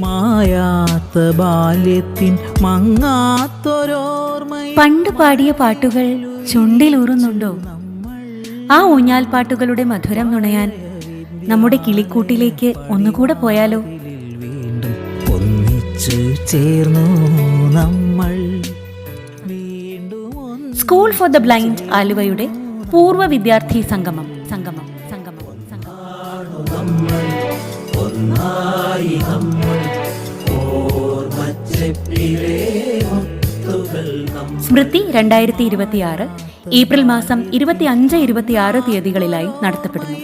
മായാത്ത ബാല്യത്തിൻ മങ്ങാത്തൊരോർമ്മ. പണ്ട് പാടിയ പാട്ടുകൾ ചുണ്ടിലൂറുന്നുണ്ടോ? ആ ഊഞ്ഞാൽ പാട്ടുകളുടെ മധുരം നുണയാൻ നമ്മുടെ കിളിക്കൂട്ടിലേക്ക് ഒന്നുകൂടെ പോയാലോ? വീണ്ടും ഒന്നിച്ചു ചേർന്നു നമ്മൾ. സ്കൂൾ ഫോർ ദ ബ്ലൈൻഡ് ആലുവയുടെ പൂർവ്വ വിദ്യാർത്ഥി സംഗമം. സ്മൃതി 2026 ഏപ്രിൽ മാസം 25, 26 തീയതികളിലായി നടത്തപ്പെടുന്നു.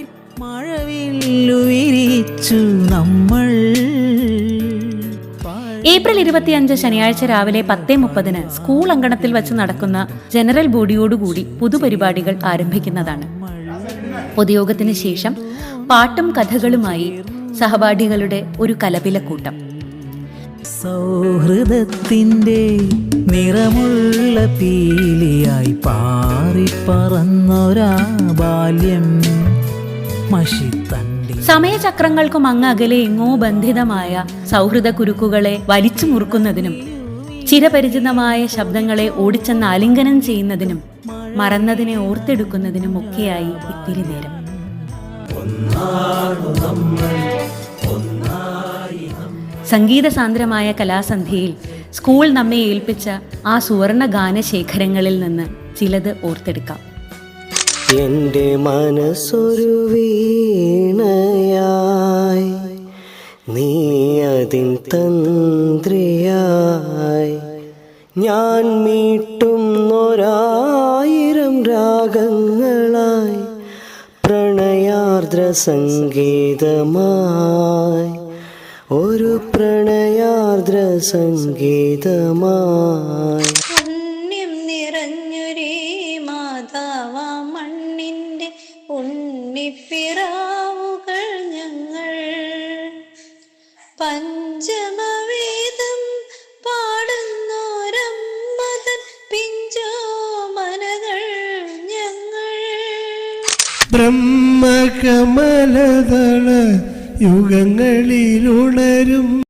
ഏപ്രിൽ 25 ശനിയാഴ്ച രാവിലെ 10:30 സ്കൂൾ അങ്കണത്തിൽ വച്ച് നടക്കുന്ന ജനറൽ ബോഡിയോടുകൂടി പൊതുപരിപാടികൾ ആരംഭിക്കുന്നതാണ്. പൊതുയോഗത്തിന് ശേഷം പാട്ടും കഥകളുമായി സഹപാഠികളുടെ ഒരു കലപിലക്കൂട്ടം. സൗഹൃദത്തിന്റെ നിറമുള്ള പീലിയായി പാറിപ്പറന്നൊരാ ബാല്യം മഷിത്തണ്ടി. സമയചക്രങ്ങൾക്കും അങ്ങകലെ എങ്ങോ ബന്ധിതമായ സൗഹൃദ കുരുക്കുകളെ വലിച്ചു മുറുക്കുന്നതിനും ചിരപരിചിതമായ ശബ്ദങ്ങളെ ഓടിച്ചെന്ന് ആലിംഗനം ചെയ്യുന്നതിനും മറന്നതിനെ ഓർത്തെടുക്കുന്നതിനും ഒക്കെയായി ഇത്തിരി നേരം. സംഗീത സാന്ദ്രമായ കലാസന്ധ്യയിൽ സ്കൂൾ നമ്മെ ഏൽപ്പിച്ച ആ സുവർണ ഗാനശേഖരങ്ങളിൽ നിന്ന് ചിലത് ഓർത്തെടുക്കാം. എൻ്റെ മനസ്സൊരു വീണയായി, നീ അതിൻ തന്ത്രിയായി, ഞാൻ മീട്ടും 1000 രാഗങ്ങളായി, പ്രണയാർദ്ര സംഗീതമായി, ഒരു പ്രണയാർദ്ര സംഗീതമായി. പുണ്യം നിറഞ്ഞൊരേ മാതാവ മണ്ണിൻ്റെ ഉണ്ണിപ്പിറാവുകൾ ഞങ്ങൾ, പഞ്ചമവേദം പാടുന്നോരമ്മതൻ പിഞ്ചോമനകൾ ഞങ്ങൾ. ബ്രഹ്മകമലദള യുഗങ്ങളിലുണരും